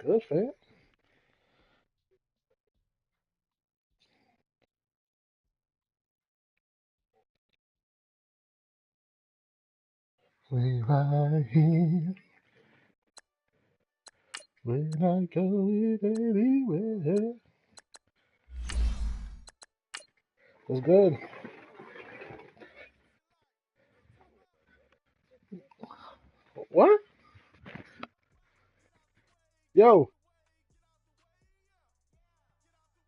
Good, fam. We right here. When I go anywhere. What's good? What? Yo,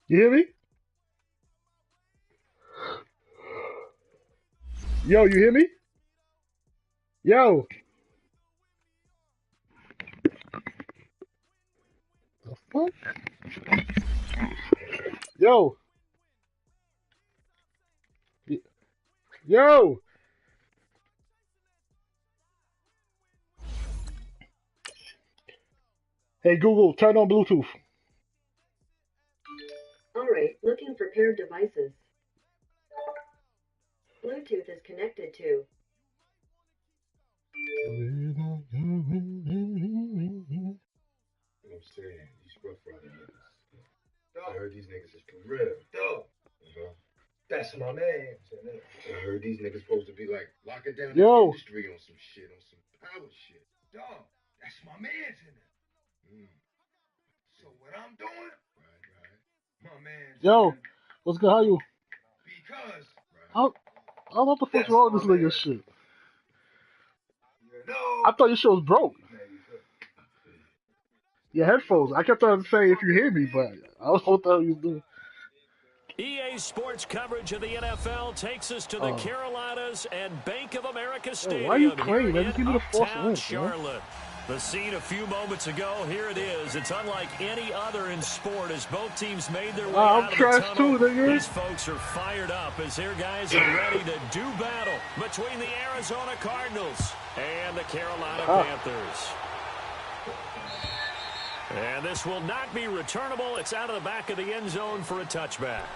you hear me? Yo, you hear me? Yo, the fuck? Yo, y- yo. Hey Google, turn on Bluetooth. All right, looking for paired devices. Bluetooth is connected to. When I go anywhere. You know what I'm saying? These Rough Rider niggas. I heard these niggas is for real. Dog. Uh-huh. That's my man. I heard these niggas supposed to be like locking down the Yo, industry on some shit, on some power shit. Dog. That's my man's in there. So what I'm doing? Right. My man's in yo, there. what's good? How you? Because. How, I what the fuck's That's wrong with my this nigga man. shit? You I know. thought your shit was broke. Your headphones. I kept on saying if you hear me, but I don't know what the hell you doing. EA Sports coverage of the NFL takes us to the Oh, Carolinas and Bank of America yo, why you Stadium here playing, man? in Just give me the false uptown link, man. Charlotte. The scene a few moments ago, here it is. It's unlike any other in sport as both teams made their way I'm out of the trash tunnel. too, nigga. These folks are fired up as their guys are ready to do battle between the Arizona Cardinals and the Carolina Panthers. And this will not be returnable. It's out of the back of the end zone for a touchback.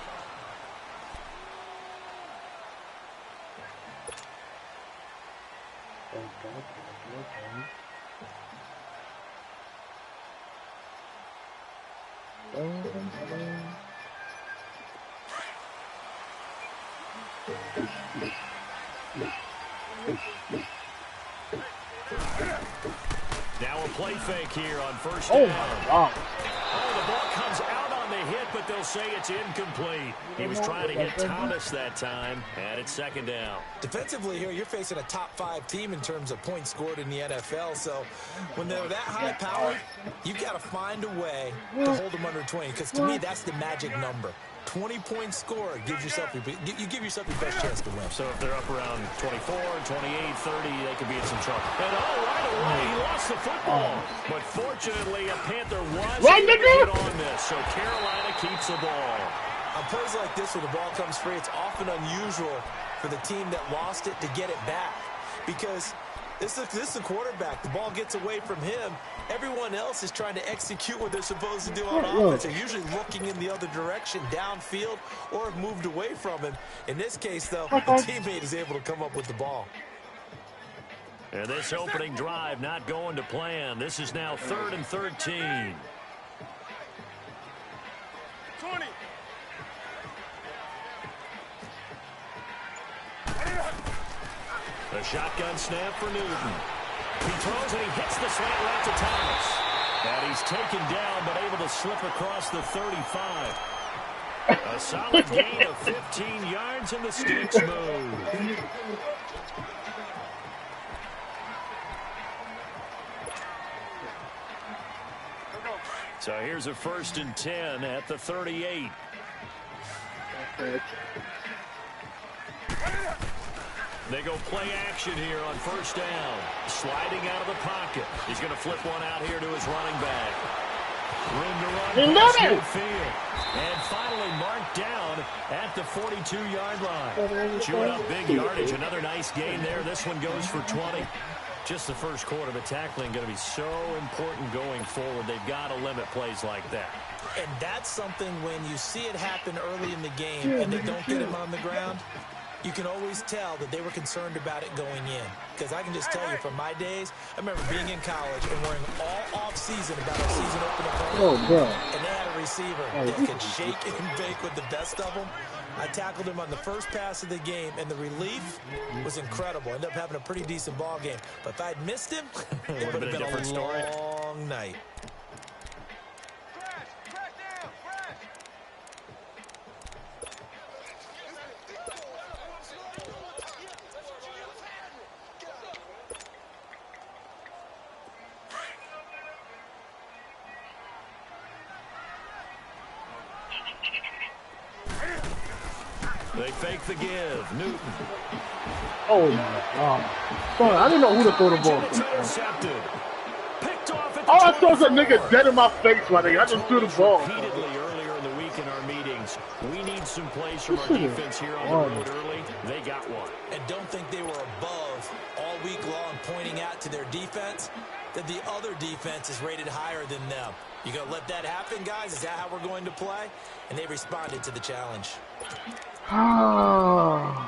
Now a play fake here on first down. Oh my god. Oh, the ball comes out on the hit, but they'll say it's incomplete. He was trying to hit Thomas that time, and it's second down. Defensively here, you're facing a top-5 team in terms of points scored in the NFL. So when they're that high-powered, you've got to find a way to hold them under 20. Because to me, that's the magic number. 20 points scored gives yourself you give yourself your best chance to win. So if they're up around 24, 28, 30, they could be in some trouble. And right away, he lost the football. But fortunately, a Panther was able to get on this. So Carolina keeps the ball. On plays like this where the ball comes free, it's often unusual for the team that lost it to get it back. Because this is a quarterback. The ball gets away from him. Everyone else is trying to execute what they're supposed to do on offense. They're usually looking in the other direction, downfield, or have moved away from him. In this case, though, the teammate is able to come up with the ball. And this opening drive not going to plan. This is now 3rd and 13. 20. The shotgun snap for Newton. He throws and he hits the slant right to Thomas. And he's taken down but able to slip across the 35. A solid gain of 15 yards and the sticks move. So here's a 1st and 10 at the 38. They go play action here on 1st down. Sliding out of the pocket. He's going to flip one out here to his running back. Room to run past midfield. And finally marked down at the 42-yard line. Chewing up big yardage. Another nice gain there. This one goes for 20. Just the first quarter, the tackling going to be so important going forward. They've got to limit plays like that. And that's something when you see it happen early in the game and they don't get him on the ground, you can always tell that they were concerned about it going in. Because I can just tell you from my days, I remember being in college and worrying all off-season about our season opener opponent. Oh, bro. And they had a receiver that could shake and bake with the best of them. I tackled him on the first pass of the game, and the relief was incredible. Ended up having a pretty decent ball game. But if I'd missed him, it would have been a long night. They fake the give. Newton. Oh, my God. Son, I didn't know who to throw the ball It's to. intercepted. Picked off at the All I saw was a 24. nigga dead in my face, my nigga. I just threw the ball. Repeatedly earlier in the week in our meetings, we need some plays from our This is defense here on the horrible. road early. They got one. And don't think they were above all week long pointing out to their defense that the other defense is rated higher than them. You gonna let that happen, guys? Is that how we're going to play? And they responded to the challenge. Ah.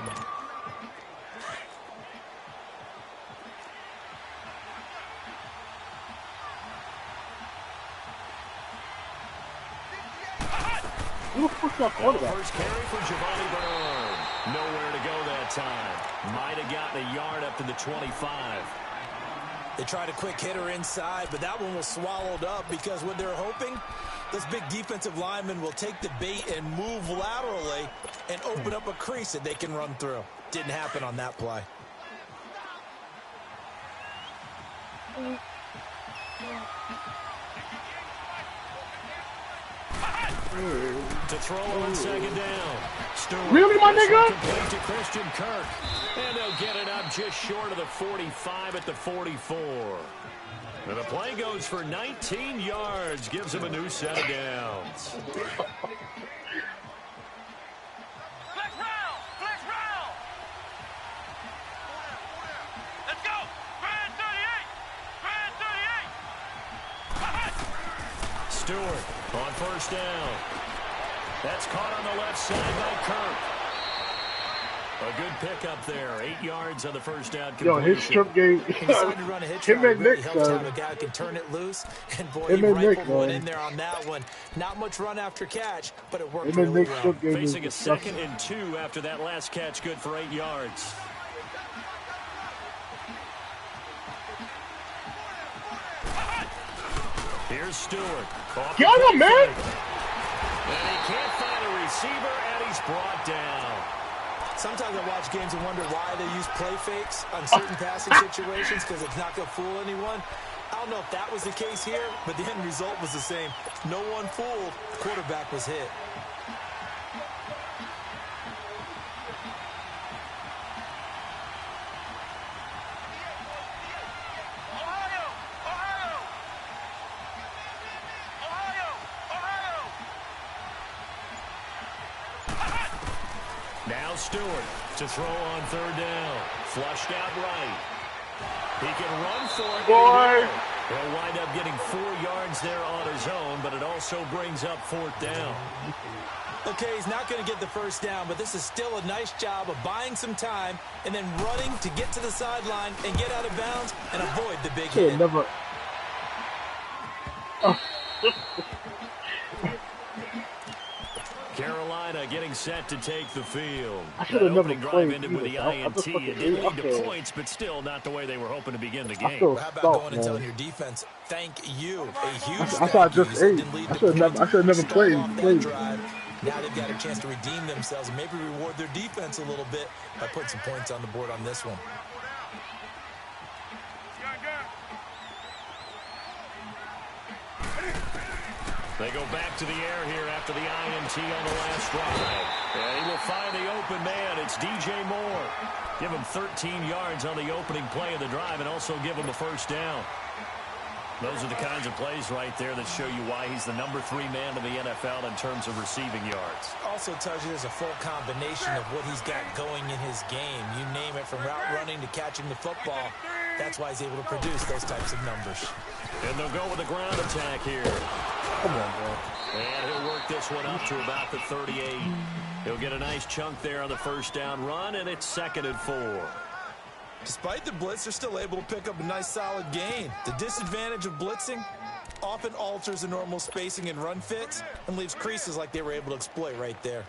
Who the fuck's that quarterback? First carry for Giovanni Bernard. Nowhere to go that time. Might have gotten a yard up to the 25. They tried a quick hitter inside, but that one was swallowed up because what they're hoping, those big defensive linemen will take the bait and move laterally and open up a crease that they can run through. Didn't happen on that play. To throw on second down. Stewart. Really, my nigga? Complete to Christian Kirk. And they'll get it up just short of the 45 at the 44. And the play goes for 19 yards. Gives him a new set of downs. Let's go! Grand 38! Grand 38! Stewart on first down. That's caught on the left side by Kirk. A good pickup there. 8 yards on the first down Yo, completion. his strip game. He decided to run a hitch Him route. and Really Nick, helps son. have a guy who can turn it loose. And boy, Him he and Nick, rifled one man. in there on that one. Not much run after catch, but it worked Him and really Nick's well. strip game is Facing a second and 2 after that last catch. Good for 8 yards. Here's Stewart. Off the Get on him, man! fake. And he can't find a receiver, and he's brought down. Sometimes I watch games and wonder why they use play fakes on certain passing situations because it's not going to fool anyone. I don't know if that was the case here, but the end result was the same. No one fooled. Quarterback was hit. Ohio! Ohio! Ohio! Now Stewart to throw on third down. Flushed out right. He can run for it. Boy. He'll wind up getting 4 yards there on his own, but it also brings up fourth down. Okay, he's not going to get the first down, but this is still a nice job of buying some time and then running to get to the sideline and get out of bounds and avoid the big Should hit. have never. Carolina getting set to take the field. I should have That never opening drive played ended with the either. I INT. just It fucking didn't ate. lead to I feel- points, but still not the way they were hoping to begin the I game. feel How about stuck, going and telling man. your defense, thank you, a huge I thank thought I you. just You said ate. didn't lead I to should have never. points. I should have never Start played. off that drive. Now they've got a chance to redeem themselves and maybe reward their defense a little bit by putting some points on the board on this one. They go back to the air here after the INT on the last drive. And he will find the open man. It's DJ Moore. Give him 13 yards on the opening play of the drive and also give him a first down. Those are the kinds of plays right there that show you why he's the number 3 man in the NFL in terms of receiving yards. Also tells you there's a full combination of what he's got going in his game. You name it, from route running to catching the football. That's why he's able to produce those types of numbers. And they'll go with the ground attack here. Come on, bro. And he'll work this one up to about the 38. He'll get a nice chunk there on the first down run, and it's 2nd and 4. Despite the blitz, they're still able to pick up a nice solid gain. The disadvantage of blitzing often alters the normal spacing and run fits and leaves creases like they were able to exploit right there.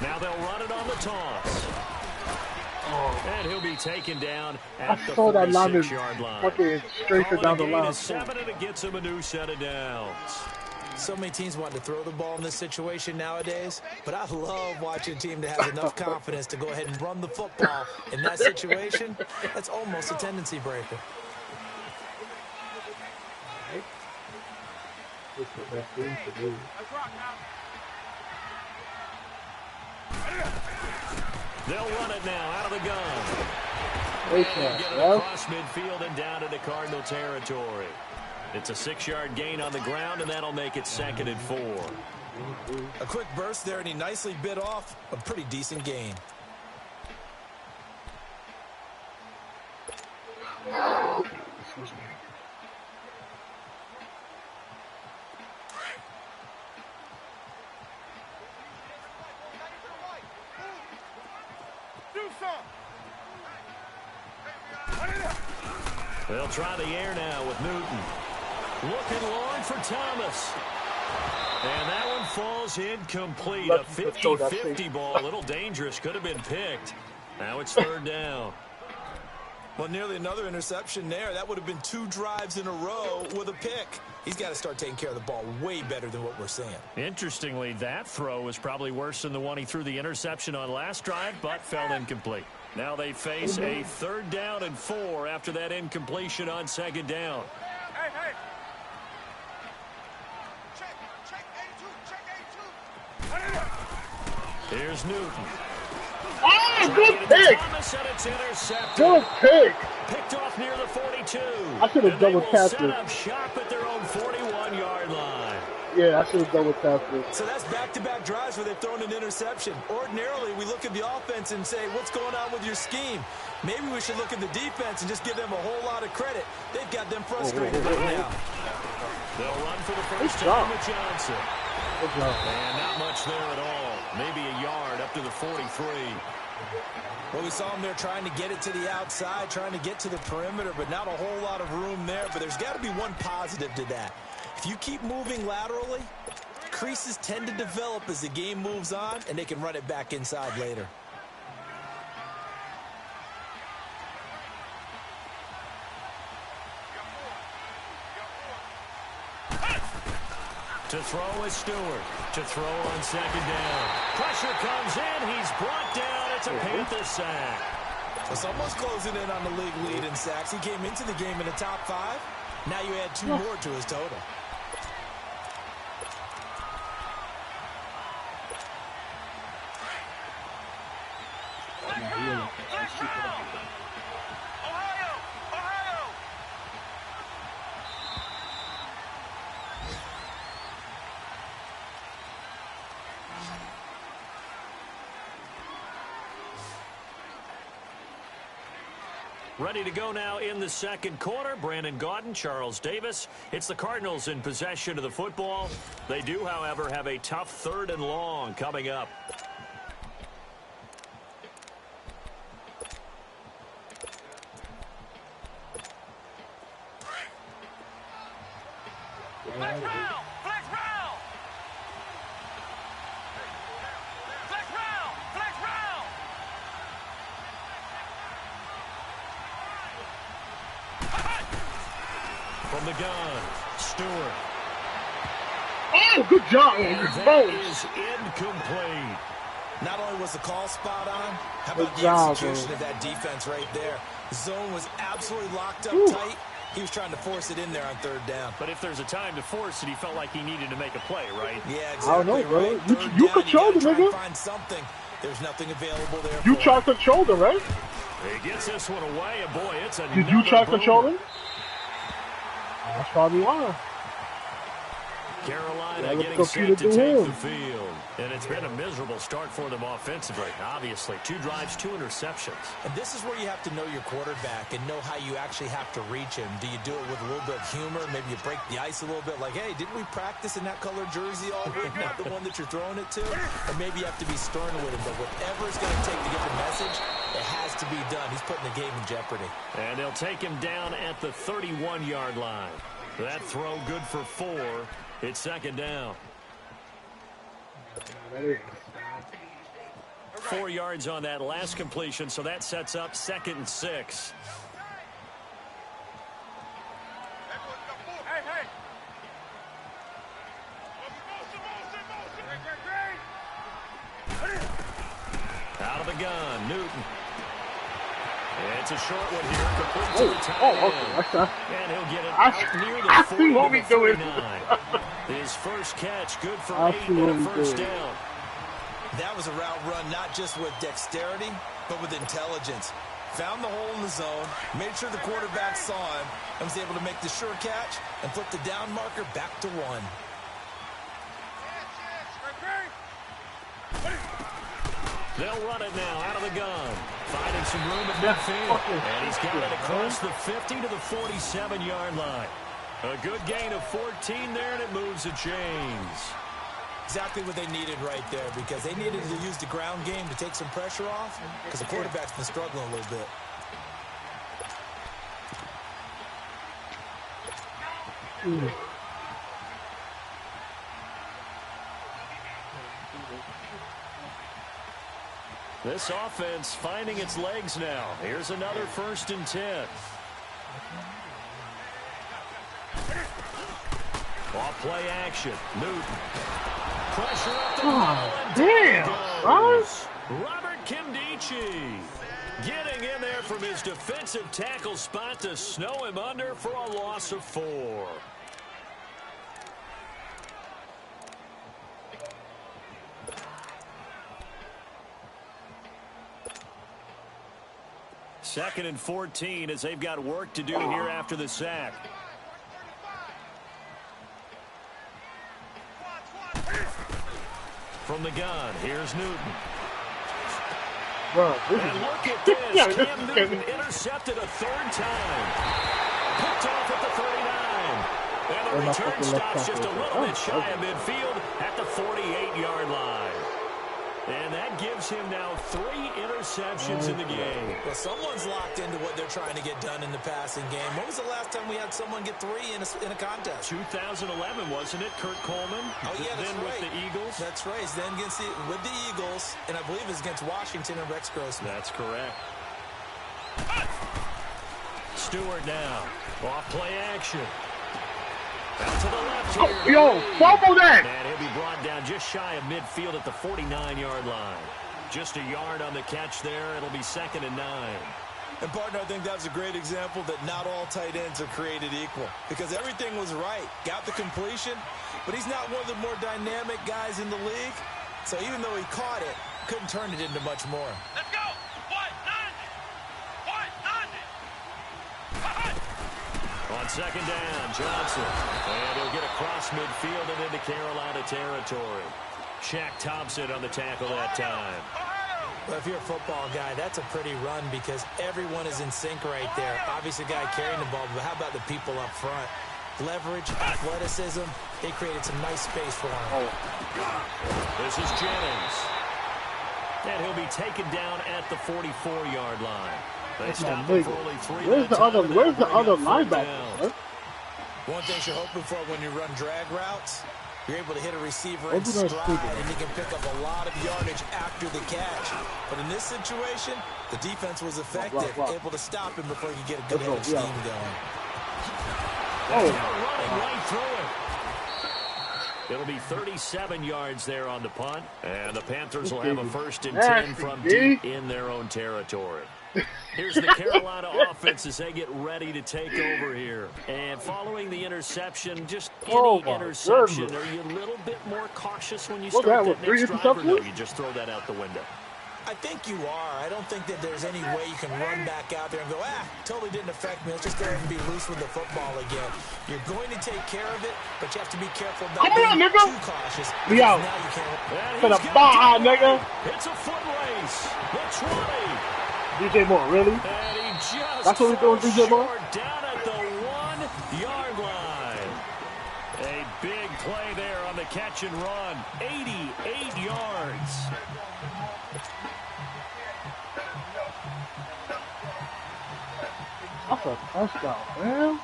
Now they'll run it on the toss. And he'll be taken down at the saw that lineman 46-yard line. fucking straighter down the line. 7, and it gets him a new set of downs. So many teams want to throw the ball in this situation nowadays, but I love watching a team that has enough confidence to go ahead and run the football in that situation. That's almost a tendency breaker. It's the best thing to do. They'll run it now out of the gun. Wait, Get it well, across midfield and down into Cardinal territory. It's a 6-yard gain on the ground, and that'll make it 2nd and 4. A quick burst there, and he nicely bit off a pretty decent gain. excuse me. They'll try the air now with Newton. Looking long for Thomas. And that one falls incomplete. A 50-50 ball. A little dangerous. Could have been picked. Now it's 3rd down. Well, nearly another interception there. That would have been 2 drives in a row with a pick. He's got to start taking care of the ball way better than what we're seeing. Interestingly, that throw was probably worse than the one he threw the interception on last drive, but fell incomplete. Now they face a 3rd down and 4 after that incompletion on 2nd down. Hey, hey. Check A2. Here's Newton. Oh, good pick! Thomas, and it's intercepted. Good pick! Picked off near the 42. I should have double tapped set it. up shop at their own 41-yard line. Yeah, I should have double tapped it. So that's back-to-back drives where they've thrown an interception. Ordinarily, we look at the offense and say, what's going on with your scheme? Maybe we should look at the defense and just give them a whole lot of credit. They've got them frustrated right now. They'll run for the first time with Johnson. And not much there at all. Maybe a yard up to the 43. Well, we saw them there trying to get it to the outside, trying to get to the perimeter, but not a whole lot of room there. But there's got to be one positive to that. If you keep moving laterally, creases tend to develop as the game moves on, and they can run it back inside later. To throw is Stewart. To throw on 2nd down. Pressure comes in. He's brought down. It's a Panther sack. So someone's closing in on the league lead in sacks. He came into the game in the top 5. Now you add 2 more to his total. Ohio! Ohio! Ready to go now in the 2nd quarter. Brandon Gaudin, Charles Davis. It's the Cardinals in possession of the football. They do, however, have a tough 3rd and long coming up. Flex round! Flex round! Flex round! Flex round! From the gun, Stewart. Oh, good job. That is incomplete. Not only was the call spot on, how about the execution of that defense right there? The zone was absolutely locked up tight. He was trying to force it in there on 3rd down. But if there's a time to force it, he felt like he needed to make a play, right? Yeah, exactly. I don't know, bro. Right. You control the nigga. Find something. There's nothing available there. You try controlling, right? He gets this one away, and boy, it's a. Did you try controlling? That's probably why. Carolina getting set to take the field. And it's been a miserable start for them offensively, obviously. 2 drives, 2 interceptions. And this is where you have to know your quarterback and know how you actually have to reach him. Do you do it with a little bit of humor? Maybe you break the ice a little bit like, hey, didn't we practice in that colored jersey all week? Not the one that you're throwing it to? Or maybe you have to be stern with him. But whatever it's going to take to get the message, it has to be done. He's putting the game in jeopardy. And they'll take him down at the 31-yard line. That throw good for 4. It's second down. 4 yards on that last completion, so that sets up 2nd and 6. Out of the gun, Newton. It's a short one here, complete to the tight end. And he'll get it out near the 40 to the 49. His first catch, good for 8 and a first down. That was a route run not just with dexterity, but with intelligence. Found the hole in the zone, made sure the quarterback saw him, and was able to make the sure catch and flip the down marker back to 1. They'll run it now out of the gun. Finding some room at midfield. And he's got it across the 50 to the 47-yard line. A good gain of 14 there, and it moves the chains. Exactly what they needed right there, because they needed to use the ground game to take some pressure off, because the quarterback's been struggling a little bit. This offense finding its legs now. Here's another 1st and 10. Off play action. Newton. Pressure up the middle. Damn, Robert Kimdichie getting in there from his defensive tackle spot to snow him under for a loss of 4. Second and 14 as they've got work to do here after the sack. From the gun, here's Newton. Bro, and look at this. Cam Newton intercepted a 3rd time. Picked off at the 39. And the return stops just a little bit shy of midfield at the 48-yard line. And that gives him now 3 interceptions in the game. Well, someone's locked into what they're trying to get done in the passing game. When was the last time we had someone get 3 in a contest? 2011, wasn't it? Kurt Coleman. Oh, yeah, that's then right. With the Eagles. That's right. Then with the Eagles, and I believe it's against Washington and Rex Grossman. That's correct. Stewart now. Off play action. Out to the left here. Yo, fumble that! And he'll be brought down just shy of midfield at the 49-yard line. Just a yard on the catch there. It'll be 2nd and 9. And, partner, I think that was a great example that not all tight ends are created equal. Because everything was right. Got the completion, but he's not one of the more dynamic guys in the league. So even though he caught it, couldn't turn it into much more. Let's go. On 2nd down, Johnson. And he'll get across midfield and into Carolina territory. Shaq Thompson on the tackle that time. Well, if you're a football guy, that's a pretty run because everyone is in sync right there. Obviously, the guy carrying the ball, but how about the people up front? Leverage, athleticism, they created some nice space for him. This is Jennings. And he'll be taken down at the 44-yard line. They stop him for only 3. Where's the other linebacker? One thing you're hoping for when you run drag routes, you're able to hit a receiver in stride, and you can pick up a lot of yardage after the catch. But in this situation, the defense was effective, able to stop him before you could get a good head scheme going. Running right through it. It'll be 37 yards there on the punt, and the Panthers will have a 1st and 10 from deep in their own territory. Here's the Carolina offense as they get ready to take over here. And following the interception, just any interception, are you a little bit more cautious when you start that next drive, or no, you just throw that out the window? I think you are. I don't think that there's any way you can run back out there and go, totally didn't affect me. Let's just go ahead and be loose with the football again. You're going to take care of it, but you have to be careful not being too cautious. We out. Now you can't. For the bar, nigga. It's a foot race. The 20. DJ Moore, really? And he just That's what we're doing, DJ Moore? down at the 1-yard line. A big play there on the catch and run. 88 yards. That's a touchdown, man.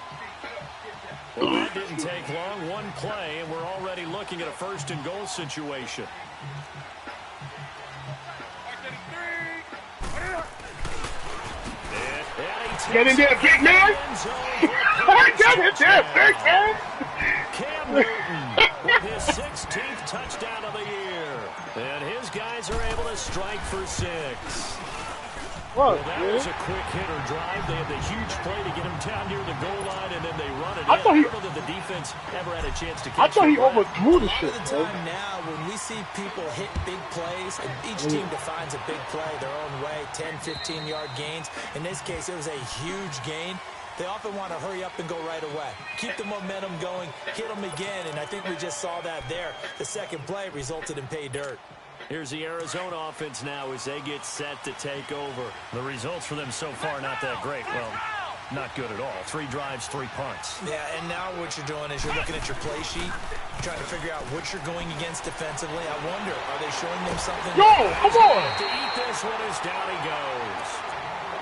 Well, that didn't take long. One play, and we're already looking at a 1st and goal situation. Get in there, big man! Get in there, big man! Cam Newton with his 16th touchdown of the year. And his guys are able to strike for 6. What, Well, that man? was a quick hitter drive. They had the huge play to get him down near the goal line, and then they run it I in. thought he- I don't know that the defense ever had a chance to I catch thought he the ball. overthrew the A shit, lot of the man. time now, when we see people hit big plays, and each team defines a big play their own way, 10, 15-yard gains. In this case, it was a huge gain. They often want to hurry up and go right away. Keep the momentum going, hit them again, and I think we just saw that there. The second play resulted in pay dirt. Here's the Arizona offense now as they get set to take over. The results for them so far not that great. Well, not good at all. 3 drives, 3 punts. Yeah, and now what you're doing is you're looking at your play sheet, trying to figure out what you're going against defensively. I wonder, are they showing them something? Yo, come on! To eat this one as down he goes.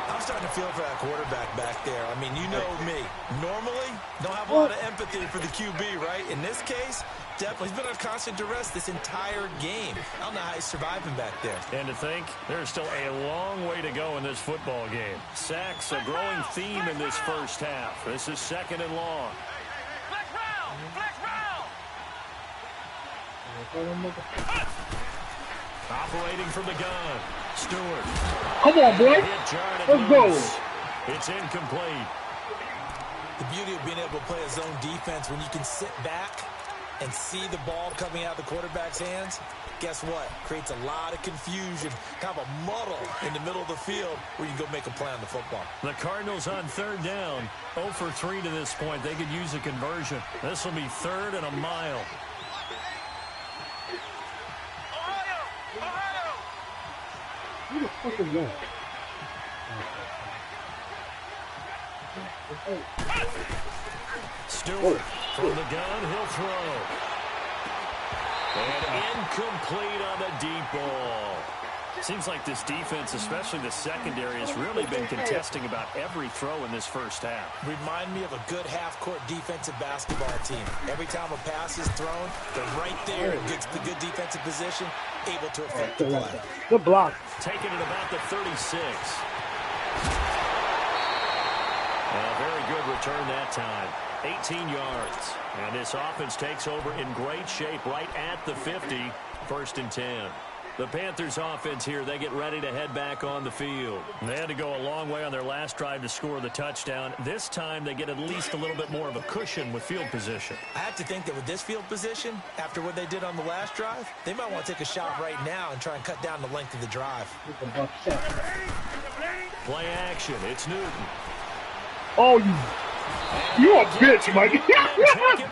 I'm starting to feel for that quarterback back there. I mean, you know me. Normally, don't have a lot of empathy for the QB, right? In this case, definitely. He's been on constant duress this entire game. I don't know how he's surviving back there. And to think, there's still a long way to go in this football game. Sacks, a growing theme in this first half. This is 2nd and long. Flex round! Flex round! Operating from the gun. Stewart. Come on, boy. Hit Jarrett Let's go. Lewis. It's incomplete. The beauty of being able to play a zone defense when you can sit back and see the ball coming out of the quarterback's hands, guess what? Creates a lot of confusion, kind of a muddle in the middle of the field where you can go make a play on the football. The Cardinals on 3rd down. 0 for 3 to this point. They could use a conversion. This will be 3rd and a mile. Ohio! Ohio! Who the fuck is that? Stewart from the gun. He'll throw. And incomplete on the deep ball. Seems like this defense, especially the secondary, has really been contesting about every throw in this first half. Remind me of a good half-court defensive basketball team. Every time a pass is thrown, they're right there in good defensive position, able to affect the play. Good block. Taking it about the 36. A very good return that time. 18 yards. And this offense takes over in great shape right at the 50. 1st and 10. The Panthers offense here, they get ready to head back on the field. They had to go a long way on their last drive to score the touchdown. This time they get at least a little bit more of a cushion with field position. I have to think that with this field position, after what they did on the last drive, they might want to take a shot right now and try and cut down the length of the drive. Play action. It's Newton. Oh, you a bitch, Mike. You a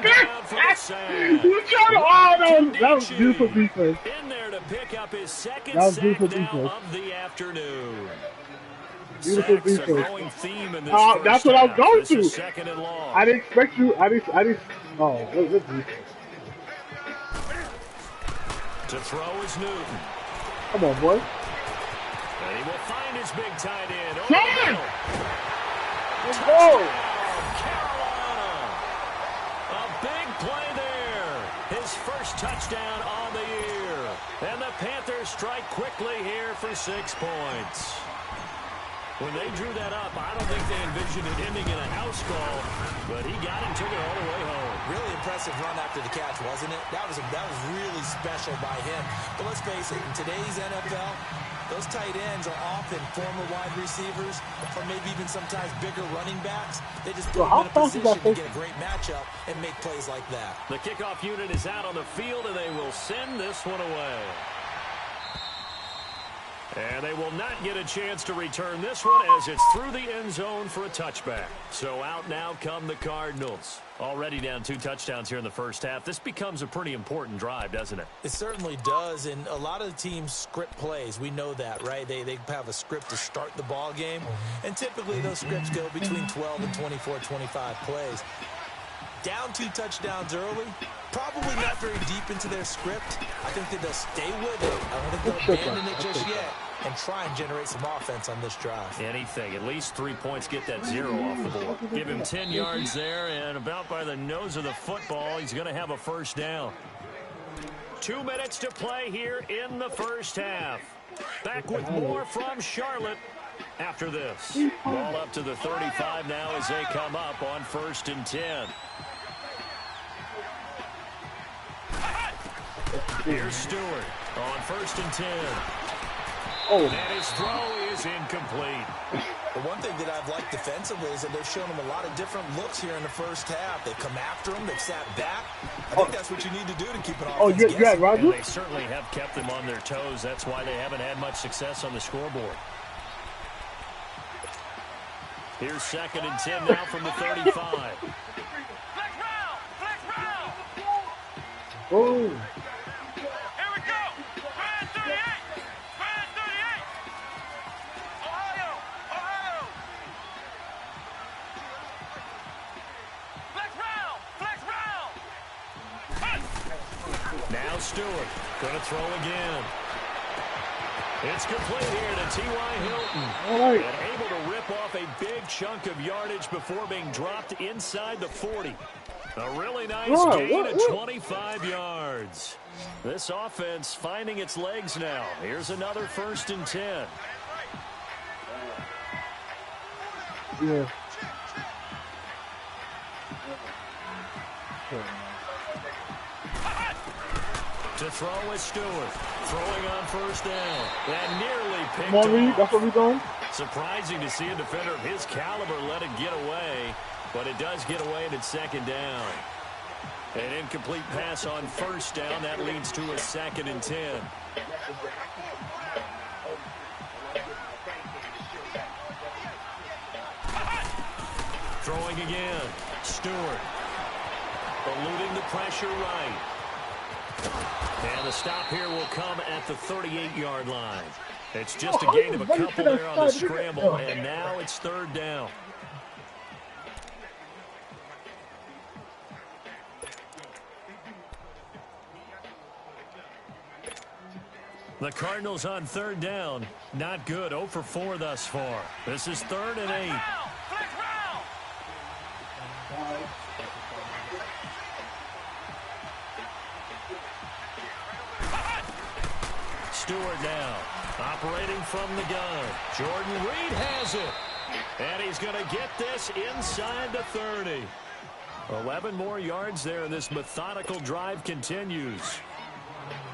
bitch. You trying to, that was beautiful defense. In there to pick up his 2nd That was sack beautiful now defense. of the afternoon. Beautiful Sacks a defense. growing theme in this That's first what I was half. going This to. is 2nd and long. I didn't expect you. I didn't. Oh, good defense. To throw is Newton. Come on, boy. And he will find his big tight end. Over Come the on. middle. Let's go. Carolina. A big play there. His first touchdown on the year. And the Panthers strike quickly here for 6 points. When they drew that up, I don't think they envisioned it ending in a house call, but he got it, took it all the way home. Really impressive run after the catch, wasn't it? That was really special by him. But let's face it, in today's NFL, those tight ends are often former wide receivers or maybe even sometimes bigger running backs. They just put them in a position to get a great matchup and make plays like that. The kickoff unit is out on the field, and they will send this one away. And they will not get a chance to return this one as it's through the end zone for a touchback. So out now come the Cardinals. Already down 2 touchdowns here in the first half. This becomes a pretty important drive, doesn't it? It certainly does, and a lot of the teams script plays. We know that, right? They have a script to start the ball game, and typically those scripts go between 12 and 24, 25 plays. Down 2 touchdowns early, probably not very deep into their script. I think that they'll stay with it. I don't think they'll abandon it just yet and try and generate some offense on this drive. Anything. At least 3 points, get that 0 off the board. Give him 10 yards there, and about by the nose of the football, he's going to have a first down. 2 minutes to play here in the first half. Back with more from Charlotte after this. Ball up to the 35 now as they come up on 1st and 10. Here's Stewart on 1st and 10. Oh. And his throw is incomplete. The one thing that I've liked defensively is that they've shown him a lot of different looks here in the first half. They've come after him. They've sat back. I think that's what you need to do to keep an offense guessing. Yeah, Roger. And they certainly have kept them on their toes. That's why they haven't had much success on the scoreboard. Here's 2nd and 10 now from the 35. Flex round! Flex round! Oh. Here we go! Brand 38! Brand 38! Ohio! Ohio! Flex round! Flex round! Now Stewart going to throw again. It's complete here to T.Y. Hilton. All right. And able to rip off a big chunk of yardage before being dropped inside the 40. A really nice gain of 25 yards. This offense finding its legs now. Here's another 1st and 10. Yeah. To throw is Stewart. Throwing on 1st down. And nearly picked Come on, Reed. off. That's what we're doing. Surprising to see a defender of his caliber let it get away, but it does get away and it's 2nd down. An incomplete pass on 1st down. That leads to a 2nd and 10. Throwing again. Stewart. Eluding the pressure right. And the stop here will come at the 38-yard line. It's just a gain of a couple there on the scramble, and now it's 3rd down. The Cardinals on 3rd down. Not good. 0 for 4 thus far. This is 3rd and 8. Flex round! Stewart now operating from the gun. Jordan Reed has it. And he's going to get this inside the 30. 11 more yards there, and this methodical drive continues.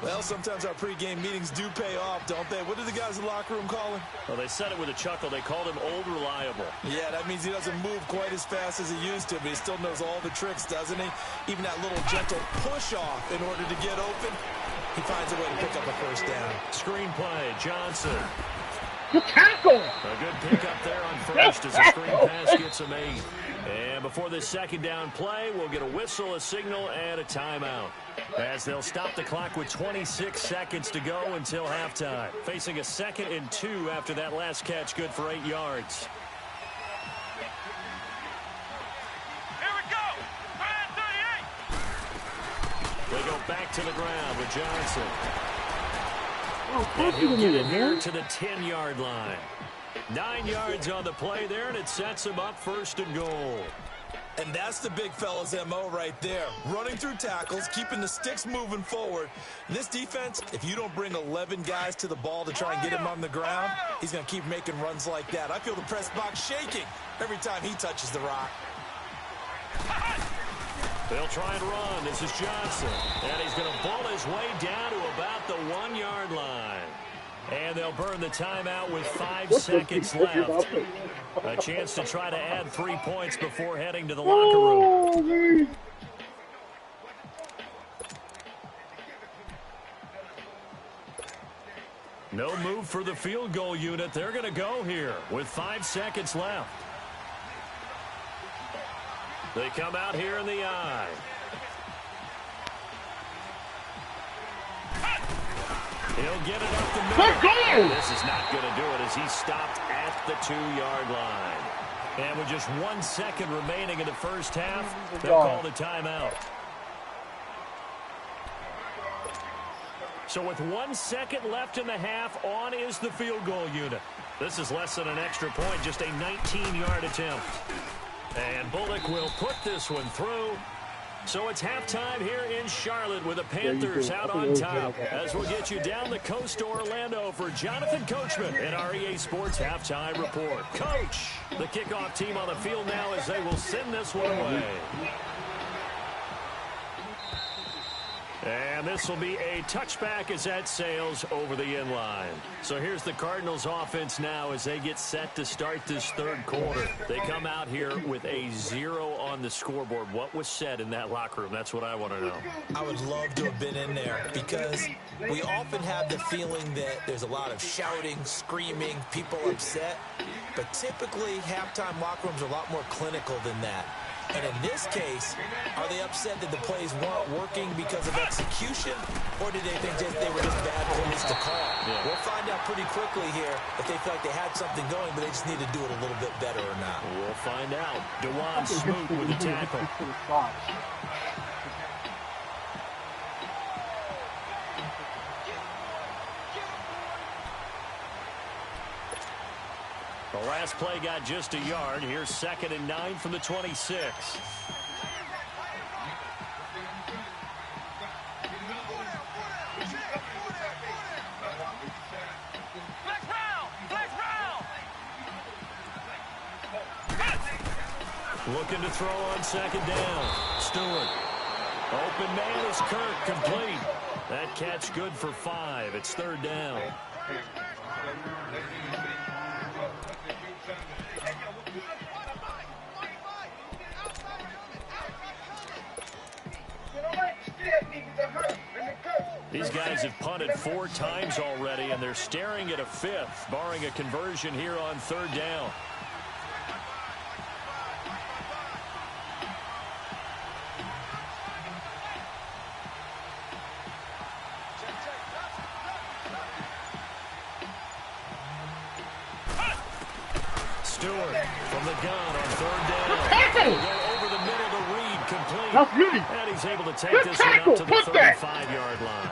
Well, sometimes our pregame meetings do pay off, don't they? What do the guys in the locker room call him? Well, they said it with a chuckle. They called him Old Reliable. Yeah, that means he doesn't move quite as fast as he used to, but he still knows all the tricks, doesn't he? Even that little gentle push-off in order to get open, he finds a way to pick up a 1st down. Screenplay, Johnson. The tackle. A good pickup there on 1st as the screen pass gets him 8. And before this 2nd down play, we'll get a whistle, a signal, and a timeout, as they'll stop the clock with 26 seconds to go until halftime. Facing a 2nd and 2 after that last catch, good for 8 yards. Here we go! Brand 38! They go back to the ground with Johnson. Oh, And he'll get it here man. to the 10-yard line. 9 yards on the play there, and it sets him up 1st and goal. And that's the big fella's MO right there. Running through tackles, keeping the sticks moving forward. This defense, if you don't bring 11 guys to the ball to try and get him on the ground, he's going to keep making runs like that. I feel the press box shaking every time he touches the rock. They'll try and run. This is Johnson. And he's going to ball his way down to about the 1-yard line. And they'll burn the timeout with 5 seconds left. A chance to try to add 3 points before heading to the locker room. No move for the field goal unit. They're going to go here with 5 seconds left. They come out here in the eye. He'll get it up the middle. This is not going to do it as he stopped at the 2-yard line. And with just 1 second remaining in the first half, they'll call the timeout. So with 1 second left in the half, on is the field goal unit. This is less than an extra point, just a 19-yard attempt. And Bullock will put this one through. So it's halftime here in Charlotte with the Panthers out on top. As we'll get you down the coast to Orlando for Jonathan Coachman at our EA Sports Halftime Report. Coach, the kickoff team on the field now as they will send this one away. And this will be a touchback as that sails over the end line. So here's the Cardinals offense now as they get set to start this third quarter. They come out here with a 0 on the scoreboard. What was said in that locker room? That's what I want to know. I would love to have been in there because we often have the feeling that there's a lot of shouting, screaming, people upset. But typically, halftime locker rooms are a lot more clinical than that. And in this case, are they upset that the plays weren't working because of execution, or did they think they were just bad plays to call? Yeah. We'll find out pretty quickly here if they feel like they had something going, but they just need to do it a little bit better or not. We'll find out. Dewan Smoot with the tackle. The last play got just a yard. Here's 2nd and 9 from the 26. Looking to throw on 2nd down. Stewart. Open man is Kirk, complete. That catch good for 5. It's 3rd down. These guys have punted 4 times already, and they're staring at a 5th, barring a conversion here on 3rd down. Stewart from the gun on 3rd down. He'll go over the middle to Reed, complete. That's me. And he's able to take this one up to the 35-yard line.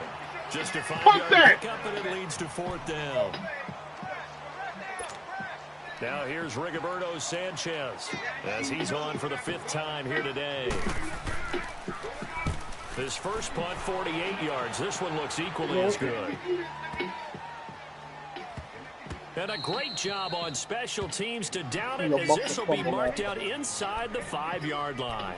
Just a 5-yard pickup, and it leads to 4th down. Now here's Rigoberto Sanchez as he's on for the 5th time here today. His first punt, 48 yards. This one looks equally as good. And a great job on special teams to down it, as this will be marked out inside the 5-yard line.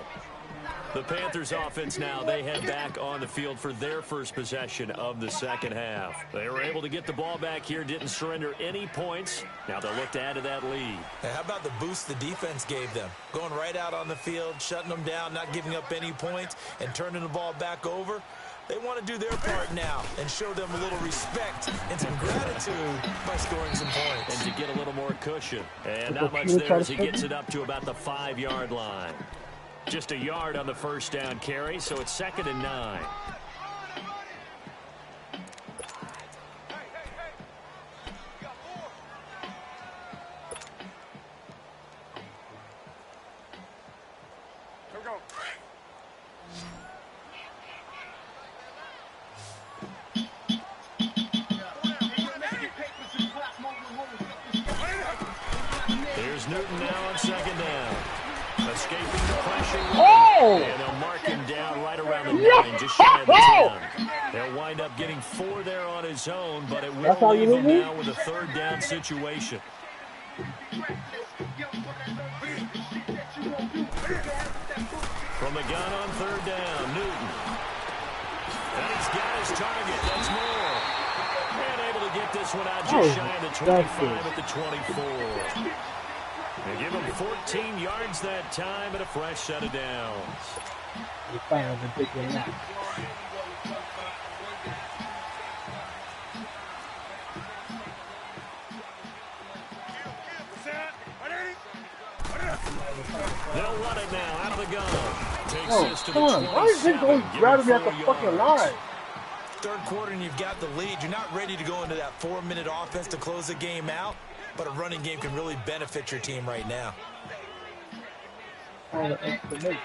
The Panthers offense now, they head back on the field for their first possession of the second half. They were able to get the ball back here, didn't surrender any points. Now they'll look to add to that lead. Hey, how about the boost the defense gave them? Going right out on the field, shutting them down, not giving up any points, and turning the ball back over. They want to do their part now and show them a little respect and some gratitude by scoring some points. And to get a little more cushion. And not much there as he gets it up to about the 5-yard line. Just a yard on the first down carry, so it's 2nd and 9. Here's Newton now on 2nd down. Escaping the pressure. And they'll mark him down right around the 9, just shy of the 10. They'll wind up getting 4 there on his own, but it will leave him now with a 3rd down situation. From the gun on 3rd down, Newton. And he's got his target. That's more. And able to get this one out just shy of the 25 at the 24. They give him 14 yards that time and a fresh set of downs. They'll run it now out of the gun. Takes Oh, this to come the on. Why is this 27. always Give grabbing me him at the 4 fucking yards. line? Third quarter and you've got the lead. You're not ready to go into that 4-minute offense to close the game out, but a running game can really benefit your team right now. Oh, the extra minutes.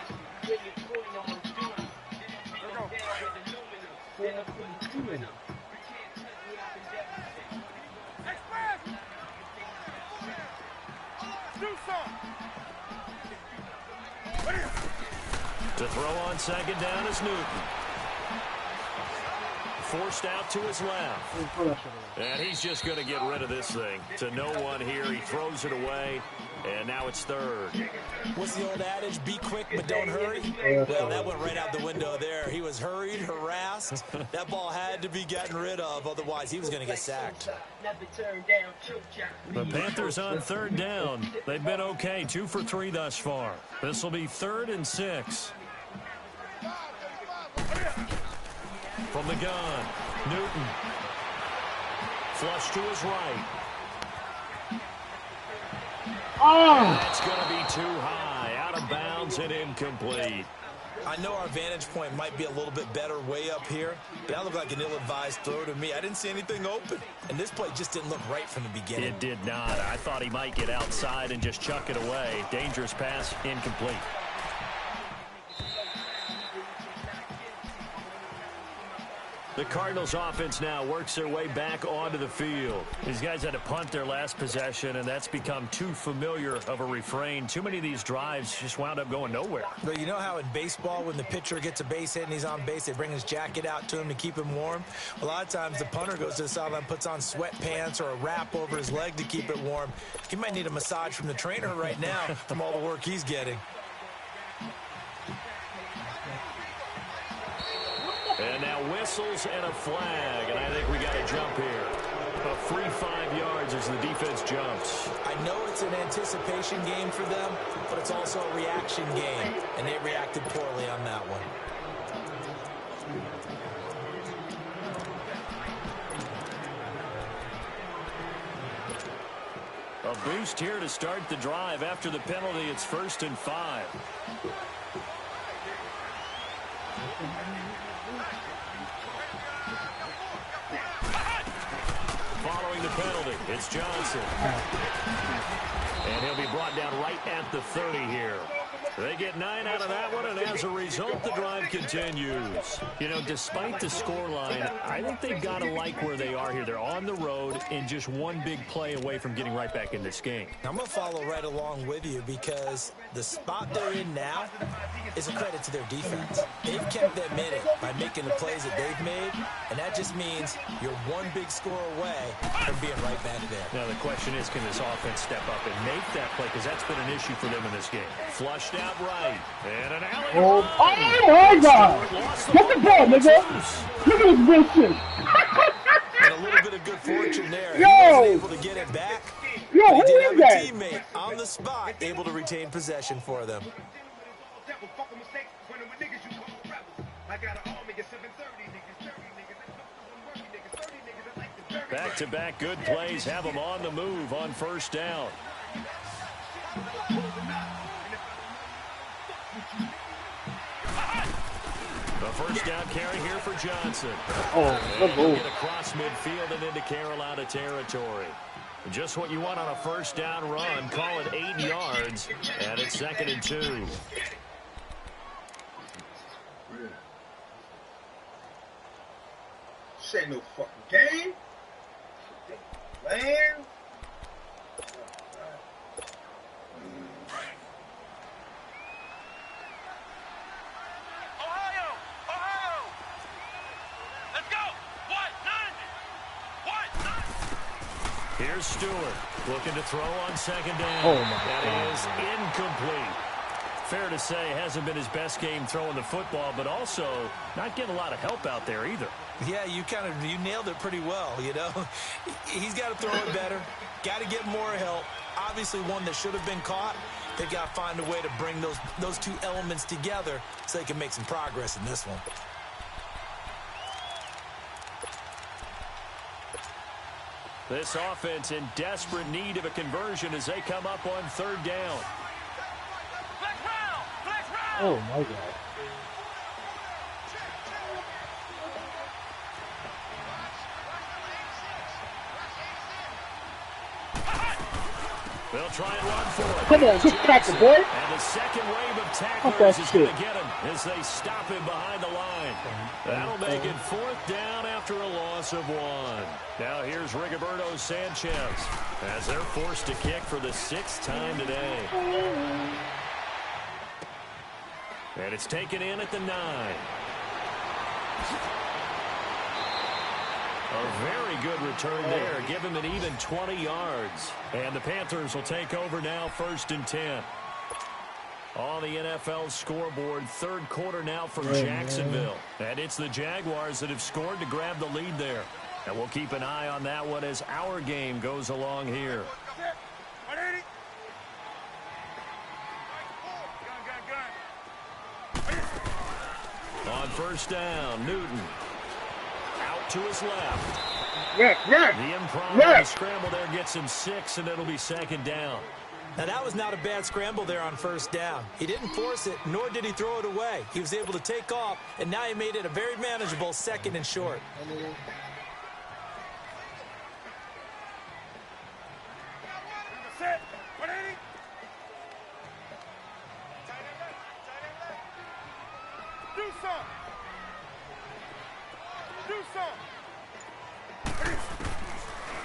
To throw on second down is Newton. Forced out to his left. And he's just going to get rid of this thing. To no one here. He throws it away. And now it's third. What's the old adage? Be quick, but don't hurry. Well, that went right out the window there. He was hurried, harassed. That ball had to be gotten rid of. Otherwise, he was going to get sacked. The Panthers on third down. They've been okay. 2 for 3 thus far. This will be 3rd and 6. From the gun, Newton. Flush to his right. Oh! That's going to be too high. Out of bounds and incomplete. I know our vantage point might be a little bit better way up here, but that looked like an ill-advised throw to me. I didn't see anything open, and this play just didn't look right from the beginning. It did not. I thought he might get outside and just chuck it away. Dangerous pass, incomplete. The Cardinals offense now works their way back onto the field. These guys had to punt their last possession, and that's become too familiar of a refrain. Too many of these drives just wound up going nowhere. But you know how in baseball, when the pitcher gets a base hit and he's on base, they bring his jacket out to him to keep him warm? A lot of times the punter goes to the sideline, puts on sweatpants or a wrap over his leg to keep it warm. He might need a massage from the trainer right now from all the work he's getting. And now whistles and a flag, and I think we got a jump here. A free 5 yards as the defense jumps. I know it's an anticipation game for them, but it's also a reaction game, and they reacted poorly on that one. A boost here to start the drive. After the penalty, it's 1st and 5. Following the penalty, it's Johnson. And he'll be brought down right at the 30 here. They get 9 out of that one, and as a result, the drive continues. You know, despite the scoreline, I think they've got to like where they are here. They're on the road and just one big play away from getting right back in this game. I'm going to follow right along with you because the spot they're in now is a credit to their defense. They've kept them in it by making the plays that they've made, and that just means you're one big score away from being right back there. Now, the question is, can this offense step up and make that play? Because that's been an issue for them in this game. Flushed out right. And an alley. Oh my God! Get the ball, nigga! Look at this bullshit! And a little bit of good fortune there. Yo! He wasn't able to get it back. Yo, But who he did is have that? a teammate on the spot able to retain possession for them. Back-to-back good plays have them on the move on 1st down. The 1st down carry here for Johnson. Oh, good He'll move. get across midfield and into Carolina territory. Just what you want on a 1st down run. Call it 8 yards, and it's 2nd and 2. This ain't no fucking game. Man. Ohio! Ohio! Let's go! What? None! What? None! Here's Stewart looking to throw on 2nd down. Oh, my That God. is incomplete. Fair to say, hasn't been his best game throwing the football, but also not getting a lot of help out there either. Yeah, you nailed it pretty well, you know. He's got to throw it better. Got to get more help. Obviously one that should have been caught. They've got to find a way to bring those two elements together so they can make some progress in this one. This offense in desperate need of a conversion as they come up on 3rd down. Flex Oh my God. They'll try and run for it. Come on, good tackle, boy. And the second wave of tacklers is going to get him as they stop him behind the line. That'll make it 4th down after a loss of 1. Now here's Rigoberto Sanchez as they're forced to kick for the 6th time today. And it's taken in at the 9. A very good return there. Give him an even 20 yards. And the Panthers will take over now, 1st and 10. On the NFL scoreboard, 3rd quarter now from Jacksonville. And it's the Jaguars that have scored to grab the lead there. And we'll keep an eye on that one as our game goes along here. On 1st down, Newton. Out to his left. The impromptu scramble there gets him 6, and it'll be 2nd down. Now, that was not a bad scramble there on 1st down. He didn't force it, nor did he throw it away. He was able to take off, and now he made it a very manageable 2nd and short.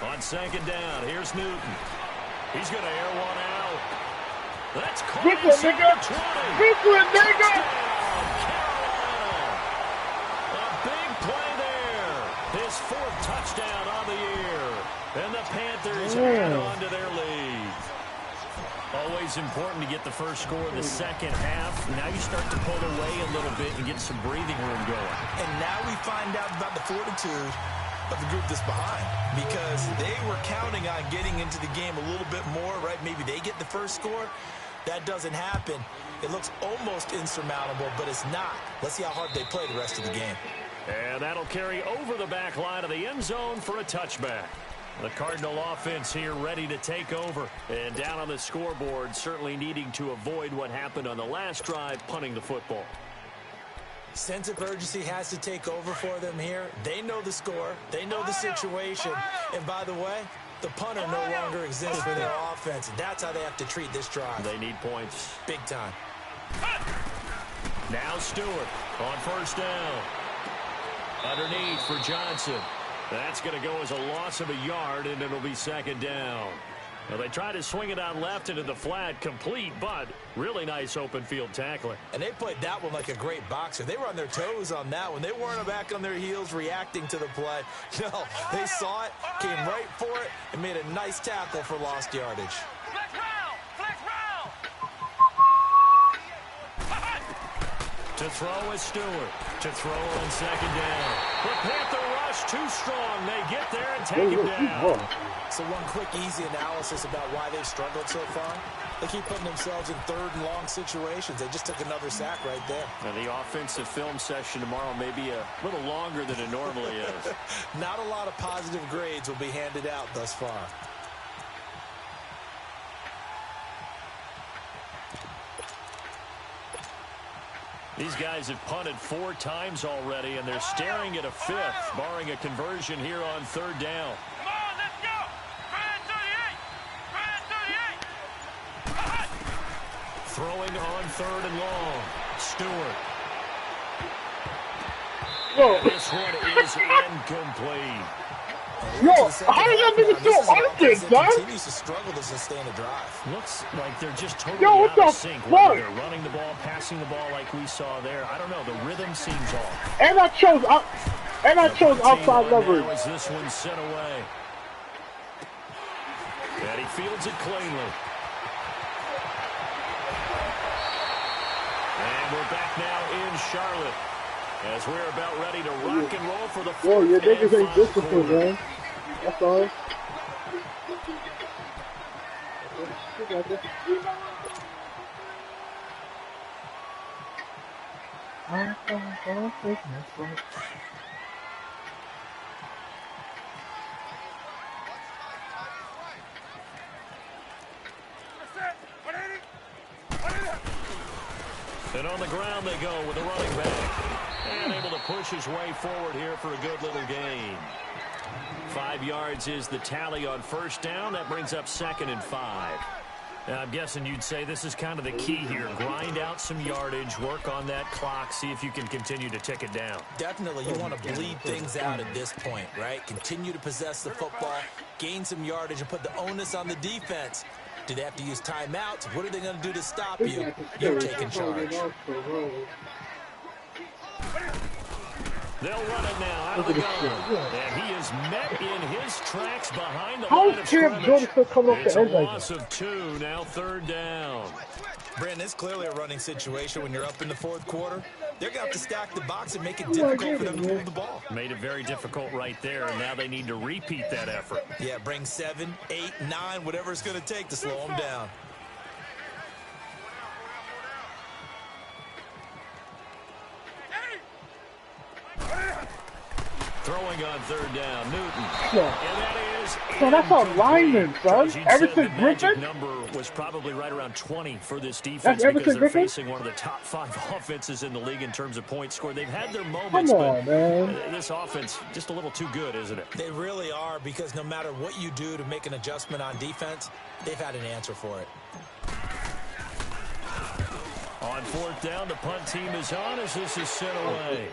On 2nd down, here's Newton. He's going to air one out. That's caught inside the 20. Brooklyn, nigga! Carolina. A big play there. His 4th touchdown on the year. And the Panthers add on to their lead. Always important to get the first score in the second half. Now you start to pull away a little bit and get some breathing room going. And now we find out about the fortitude of the group that's behind, because they were counting on getting into the game a little bit more, right? Maybe they get the first score. That doesn't happen. It looks almost insurmountable, but it's not. Let's see how hard they play the rest of the game. And that'll carry over the back line of the end zone for a touchback. The Cardinal offense here ready to take over. And down on the scoreboard, certainly needing to avoid what happened on the last drive, punting the football. Sense of urgency has to take over for them here. They know the score. They know the situation. And by the way, the punter no longer exists for their offense. That's how they have to treat this drive. They need points. Big time. Now Stewart on 1st down. Underneath for Johnson. That's going to go as a loss of a yard, and it'll be 2nd down. Well, they try to swing it out left into the flat, complete, but really nice open field tackling. And they played that one like a great boxer. They were on their toes on that one. They weren't back on their heels reacting to the play. No, they saw it, came right for it, and made a nice tackle for lost yardage. Flex round! Flex round! To throw is Stewart. To throw on 2nd down. The Panther rush too strong. They get there and take him down. So one quick, easy analysis about why they've struggled so far. They keep putting themselves in 3rd and long situations. They just took another sack right there. Now, the offensive film session tomorrow may be a little longer than it normally is. Not a lot of positive grades will be handed out thus far. These guys have punted 4 times already, and they're staring at a 5th, barring a conversion here on 3rd down. Come on, let's go! Brad 38! Brad 38! Throwing on 3rd and long. Stewart. This one is incomplete. Yo, how did that nigga so open, son? Continues to struggle to sustain a drive. Looks like they're just totally what out the of sync. fuck? Whether they're running the ball, passing the ball like we saw there. I don't know. The rhythm seems off. And I chose outside leverage. Now as this one's sent away. And he fields it cleanly. And we're back now in Charlotte as we're about ready to rock and roll for the fourth. Yo, your niggas ain't and disciplined, quarter. man. That's all. You got this. And on the ground they go with the running back. And able to push his way forward here for a good little gain. 5 yards is the tally on first down. That brings up 2nd and 5. I'm guessing you'd say this is kind of the key here. Grind out some yardage, work on that clock, see if you can continue to tick it down. Definitely, you want to bleed things out at this point, right? Continue to possess the football, gain some yardage, and put the onus on the defense. Do they have to use timeouts? What are they going to do to stop you? You're taking charge. They'll run it now out of the gun. And he is met in his tracks behind the How line is of Cam Jordan still scrimmage. coming off It's the a edge like loss that? of 2, now 3rd down. Brandon, it's clearly a running situation when you're up in the 4th quarter. They're going to have to stack the box and make it difficult for them to move the ball. Made it very difficult right there, and now they need to repeat that effort. Yeah, bring 7, 8, 9, whatever it's going to take to slow them down. Throwing on 3rd down, Newton. Yeah. And that is So that's a lineman, son. As you'd Everson said, the magic Griffin? number was probably right around 20 for this defense That's Everson because they're Griffin? facing one of the top 5 offenses in the league in terms of points scored. They've had their Come moments, on, but man. this offense just a little too good, isn't it? They really are, because no matter what you do to make an adjustment on defense, they've had an answer for it. On 4th down, the punt team is on as this is sent away.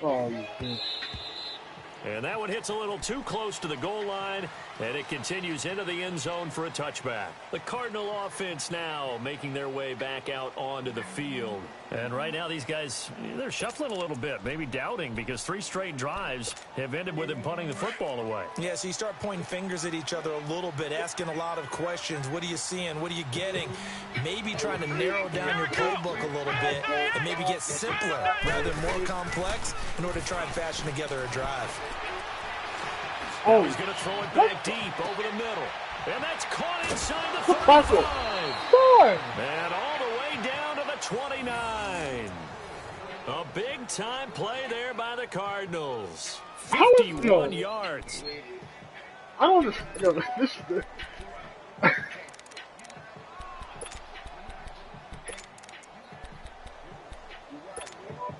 Oh, you bitch. And that one hits a little too close to the goal line, and it continues into the end zone for a touchback. The Cardinal offense now making their way back out onto the field. And right now these guys, they're shuffling a little bit, maybe doubting, because 3 straight drives have ended with them punting the football away. Yeah, so you start pointing fingers at each other a little bit, asking a lot of questions. What are you seeing? What are you getting? Maybe trying to narrow down your playbook a little bit and maybe get simpler rather than more complex in order to try and fashion together a drive. Oh, he's going to throw it back deep over the middle. And that's caught inside the Buckle. 35. Son! And all the way down to the 29. A big-time play there by the Cardinals. How is 51 no? yards. I don't understand. Yo, this is the...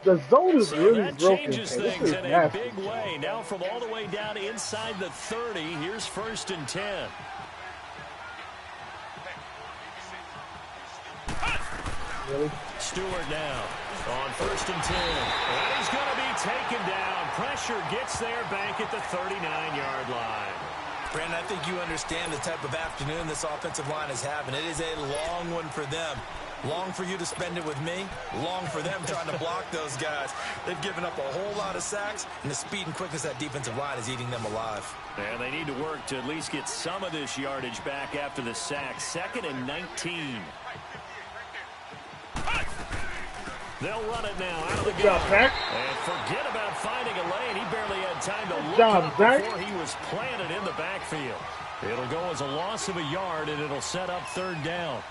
The zone is So really that broken. changes This things is in a nasty. big way. Now from all the way down inside the 30, here's 1st and 10. Really? Stewart now on 1st and 10. And he's going to be taken down. Pressure gets there back at the 39-yard line. Brandon, I think you understand the type of afternoon this offensive line is having. It is a long one for them. Long for you to spend it with me. Long for them trying to block those guys. They've given up a whole lot of sacks, and the speed and quickness of that defensive line is eating them alive. And they need to work to at least get some of this yardage back after the sack. 2nd and 19. They'll run it now out of the Good job, gun. Zach. And forget about finding a lane. He barely had time to look job, up Zach. before he was planted in the backfield. It'll go as a loss of a yard, and it'll set up 3rd down.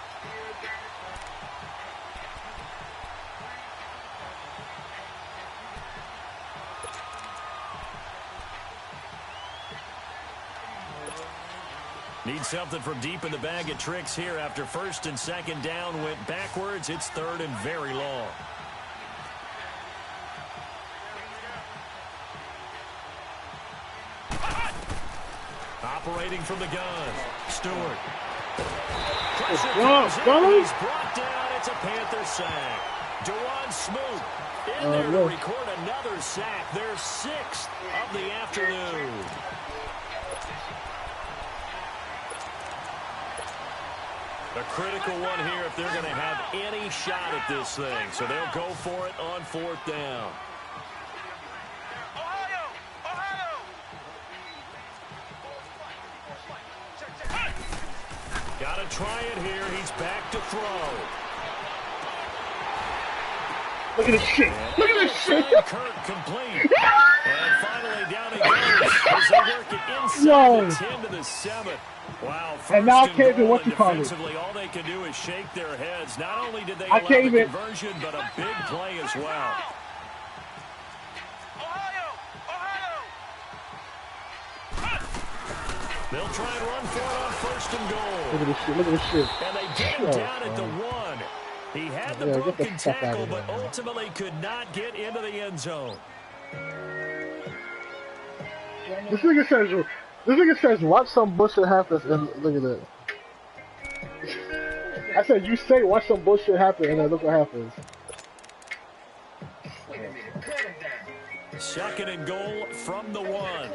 Need something from deep in the bag of tricks here after 1st and 2nd down went backwards. It's 3rd and very long. Operating from the gun, Stewart. Pressure comes in, he's brought down. It's a Panther sack. Dewan Smoot in there to record another sack. Their 6th of the afternoon. A critical one here if they're going to have any shot at this thing. So they'll go for it on 4th down. Ohio! Ohio! Got to try it here. He's back to throw. Look at this shit. Look at this shit. Kirk complete. And finally down he goes as they work it inside Yo. the 10 to the 7. Wow, And now I first can't goal, do what and you call it. defensively, all they can do is shake their heads. Not only did they I allow can't the even- conversion, but a big play as well. Ohio! Ohio! They'll try and run for it on 1st and goal. Look at this shit. Look at this shit. And they get him Oh, down at the 1. He had the Yeah, get the broken fuck out tackle, of but there, man. ultimately could not get into the end zone. This nigga says, watch some bullshit happen, and look at that. I said, you say watch some bullshit happen, and then look what happens. 2nd and goal from the 1.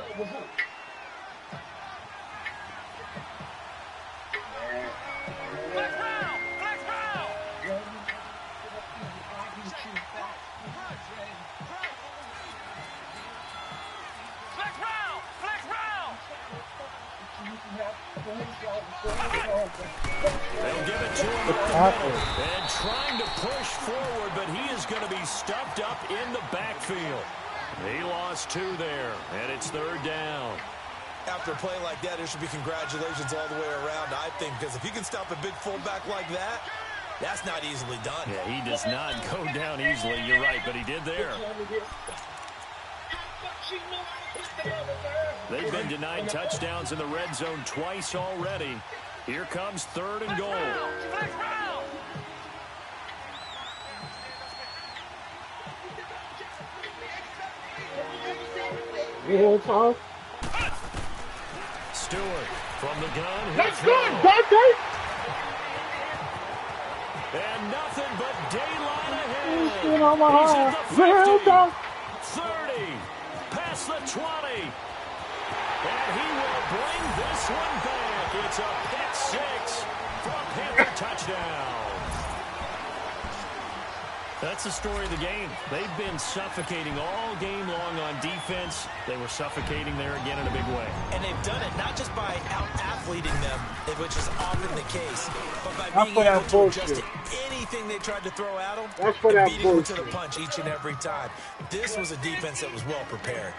Flex round! Flex round! Flex round! Flex round! They'll give it to him up the middle. And trying to push forward, but he is going to be stuffed up in the backfield. He lost 2 there, and it's 3rd down. After a play like that, there should be congratulations all the way around, I think, because if you can stop a big fullback like that, that's not easily done. Yeah, he does not go down easily. You're right, but he did there. They've been denied touchdowns in the red zone twice already. Here comes 3rd and goal. Flex round! Stewart from the gun. That's He'll good, throw. Dante! And nothing but daylight ahead. He's in on my He's heart. at the Real 50, dog. 30, past the 20. And he will bring this one back. It's a pick 6 for a Panther touchdown. That's the story of the game. They've been suffocating all game long on defense. They were suffocating there again in a big way. And they've done it not just by out-athleting them, which is often the case, but by That's being for that able to adjust bullshit. to anything they tried to throw at them That's for and that beating them to the bullshit. punch each and every time. This was a defense that was well prepared.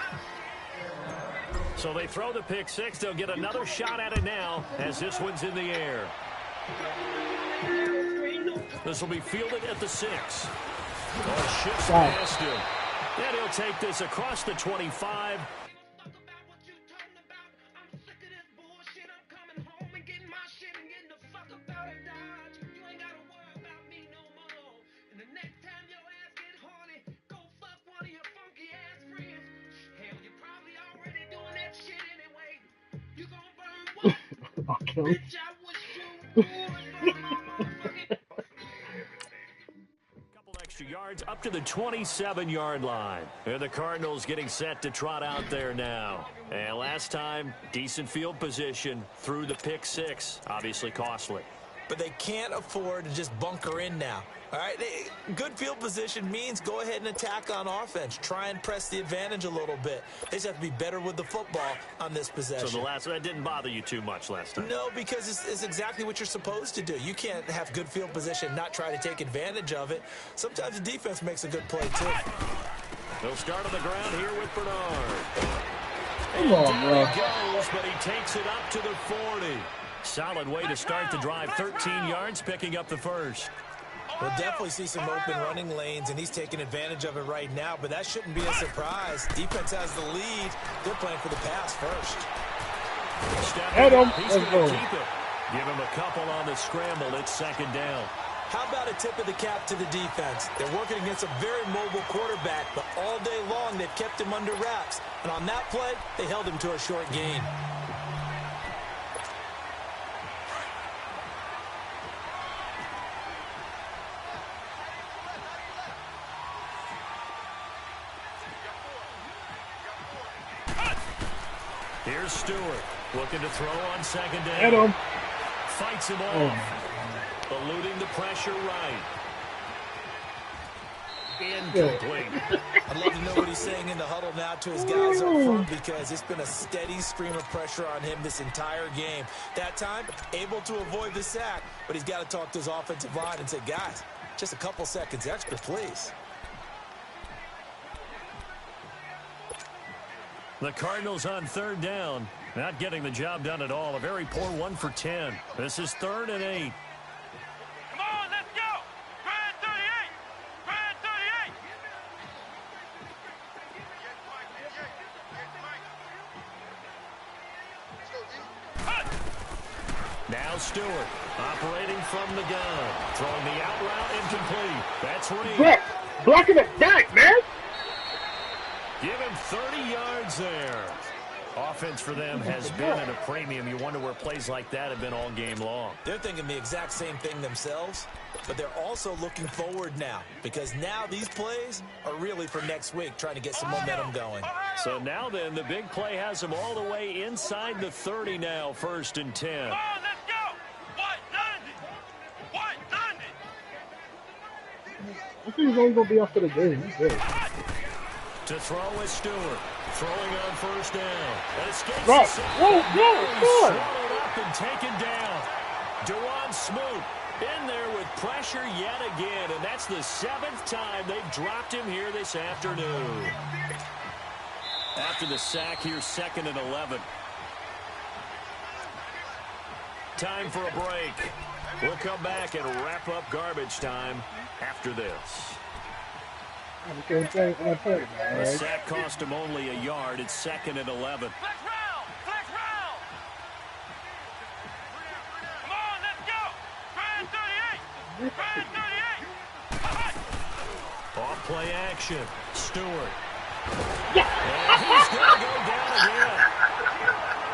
So they throw the pick 6. They'll get another shot at it now as this one's in the air. This will be fielded at the 6. Oh, shifts past him. And he'll take this across the 25. Okay. Extra yards up to the 27-yard line. And the Cardinals getting set to trot out there now. And last time, decent field position through the pick 6. Obviously costly. But they can't afford to just bunker in now. All right, good field position means go ahead and attack on offense. Try and press the advantage a little bit. They just have to be better with the football on this possession. So that didn't bother you too much last time? No, because it's exactly what you're supposed to do. You can't have good field position and not try to take advantage of it. Sometimes the defense makes a good play, too. They'll start on the ground here with Bernard. Come on, bro. He goes, but he takes it up to the 40. Solid way to start the drive. 13 yards, picking up the first. We'll definitely see some open running lanes, and he's taking advantage of it right now, but that shouldn't be a surprise. Defense has the lead. They're playing for the pass first. Head him. He's Let's going go. to keep it. Give him a couple on the scramble. It's 2nd down. How about a tip of the cap to the defense? They're working against a very mobile quarterback, but all day long they've kept him under wraps. And on that play, they held him to a short gain. Here's Stewart looking to throw on 2nd down. Hit him. Fights him off. Eluding the pressure right. Incomplete. I'd love to know what he's saying in the huddle now to his guys up front, because it's been a steady stream of pressure on him this entire game. That time, able to avoid the sack, but he's got to talk to his offensive line and say, guys, just a couple seconds extra, please. The Cardinals on 3rd down. Not getting the job done at all. A very poor 1 for 10. This is 3rd and 8. Come on, let's go! Grand 38! Grand 38! Now Stewart Operating from the gun. Throwing the out route incomplete. That's Reed. Blocking it back, man. Give him 30 yards there. Offense for them has been at a premium. You wonder where plays like that have been all game long. They're thinking the exact same thing themselves, but they're also looking forward now because now these plays are really for next week, trying to get some momentum going. So now then, the big play has them all the way inside the 30 now, 1st and 10. Come on, let's go. What done it? What done it? I think he's only going to be off for the game. He's good. To throw is Stewart. Throwing on 1st down. And escapes. Right. Whoa. Swallowed up and taken down. Dewan Smoot in there with pressure yet again. And that's the 7th time they've dropped him here this afternoon. After the sack here, 2nd and 11. Time for a break. We'll come back and wrap up garbage time after this. The sack cost him only a yard. It's 2nd and 11. Flex round. Flex round. Come on, let's go. Grand 38. Grand 38. Off play action. Stewart. And he's going to go down again.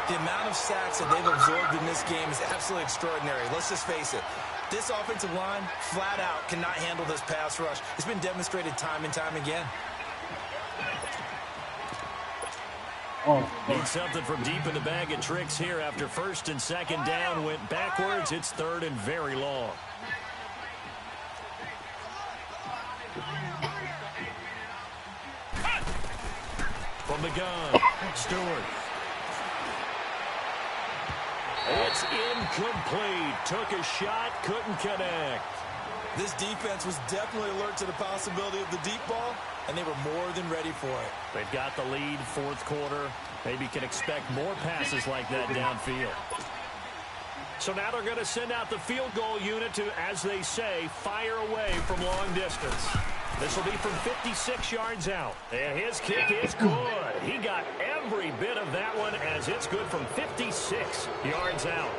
The amount of sacks that they've absorbed in this game is absolutely extraordinary. Let's just face it. This offensive line, flat out, cannot handle this pass rush. It's been demonstrated time and time again. Need something from deep in the bag of tricks here after 1st and 2nd down. Went backwards. It's 3rd and very long. From the gun, Stewart. It's incomplete. Took a shot, couldn't connect. This defense was definitely alert to the possibility of the deep ball, and they were more than ready for it. They've got the lead, 4th quarter. Maybe can expect more passes like that downfield. So now they're going to send out the field goal unit to, as they say, fire away from long distance. This will be from 56 yards out. And his kick is good. He got every bit of that one as it's good from 56 yards out.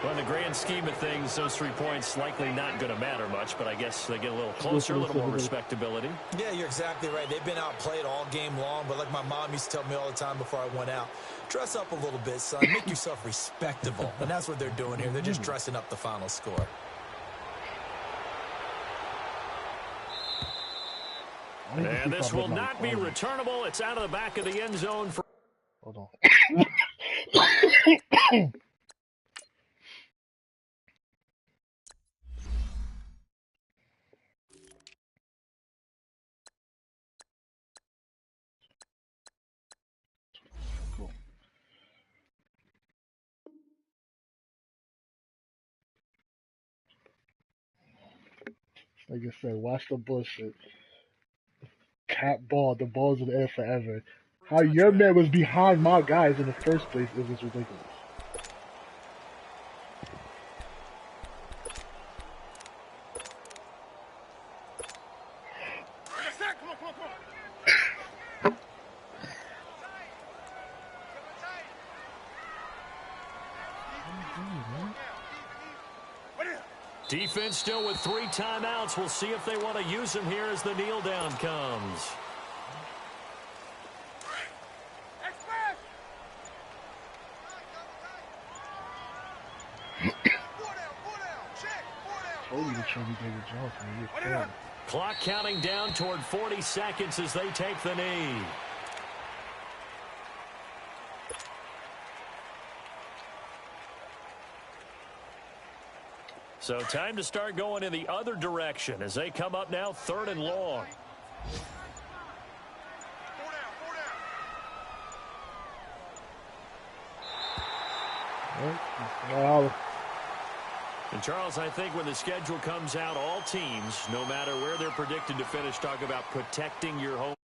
Well, in the grand scheme of things, those 3 points likely not going to matter much, but I guess they get a little closer, a little more respectability. Yeah, you're exactly right. They've been outplayed all game long, but like my mom used to tell me all the time before I went out, dress up a little bit, son. Make yourself respectable. And that's what they're doing here. They're just dressing up the final score. And this will not be returnable. It's out of the back of the end zone. Hold on. Cool. Like I said, watch the bullshit. Cat ball, the ball's in the air forever. How your man was behind my guys in the first place is just ridiculous. Defense still with 3 timeouts. We'll see if they want to use them here as the kneel down comes. Clock counting down toward 40 seconds as they take the knee. So time to start going in the other direction as they come up now 3rd and long. And Charles, I think when the schedule comes out, all teams, no matter where they're predicted to finish, talk about protecting your home.